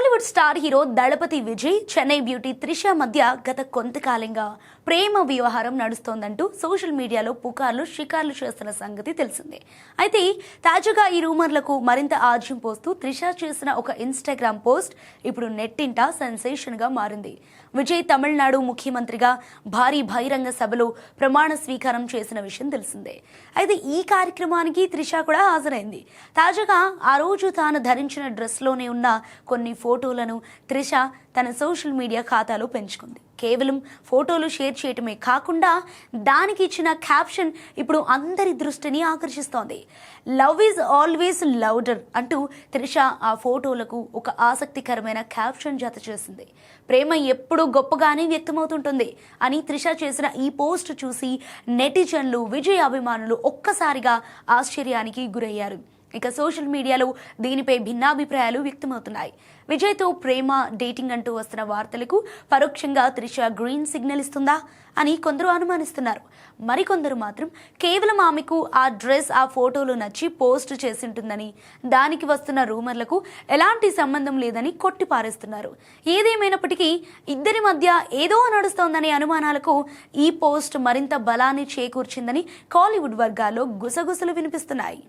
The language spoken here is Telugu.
బాలీవుడ్ స్టార్ హీరో దళపతి విజయ్, చెన్నై బ్యూటీ త్రిష మధ్య గత కొంతకాలంగా ప్రేమ వ్యవహారం నడుస్తోందంటూ సోషల్ మీడియాలో పుకార్లు షికార్లు చేస్తున్న సంగతి తెలిసిందే. అయితే తాజాగా ఈ రూమర్లకు మరింత ఆజ్యం పోస్తూ త్రిష చేసిన ఒక ఇన్స్టాగ్రామ్ పోస్ట్ ఇప్పుడు నెట్టింట సెన్సేషన్గా మారింది. విజయ్ తమిళనాడు ముఖ్యమంత్రిగా భారీ బహిరంగ సభలో ప్రమాణ స్వీకారం చేసిన విషయం తెలిసిందే. అయితే ఈ కార్యక్రమానికి త్రిష కూడా హాజరైంది. తాజాగా ఆ రోజు తాను ధరించిన డ్రెస్లోనే ఉన్న కొన్ని ఫోటోలను త్రిష తన సోషల్ మీడియా ఖాతాలో పెంచుకుంది. కేవలం ఫోటోలు షేర్ చేయటమే కాకుండా దానికి ఇచ్చిన క్యాప్షన్ ఇప్పుడు అందరి దృష్టిని ఆకర్షిస్తోంది. లవ్ ఈజ్ ఆల్వేస్ లౌడర్ అంటూ త్రిష ఆ ఫోటోలకు ఒక ఆసక్తికరమైన క్యాప్షన్ జత చేసింది. ప్రేమ ఎప్పుడూ గొప్పగానే వ్యక్తమవుతుంటుంది అని త్రిష చేసిన ఈ పోస్ట్ చూసి నెటిజన్లు, విజయ్ అభిమానులు ఒక్కసారిగా ఆశ్చర్యానికి గురయ్యారు. ఇక సోషల్ మీడియాలో దీనిపై భిన్నాభిప్రాయాలు వ్యక్తమవుతున్నాయి. విజయ్తో ప్రేమ, డేటింగ్ అంటూ వస్తున్న వార్తలకు పరోక్షంగా త్రిష గ్రీన్ సిగ్నల్ ఇస్తుందా అని కొందరు అనుమానిస్తున్నారు. మరికొందరు మాత్రం కేవలం ఆమెకు ఆ డ్రెస్, ఆ ఫోటోలు నచ్చి పోస్ట్ చేసింటుందని, దానికి వస్తున్న రూమర్లకు ఎలాంటి సంబంధం లేదని కొట్టిపారేస్తున్నారు. ఏదేమైనప్పటికీ ఇద్దరి మధ్య ఏదో నడుస్తోందనే అనుమానాలకు ఈ పోస్ట్ మరింత బలాన్ని చేకూర్చిందని కాలీవుడ్ వర్గాల్లో గుసగుసలు వినిపిస్తున్నాయి.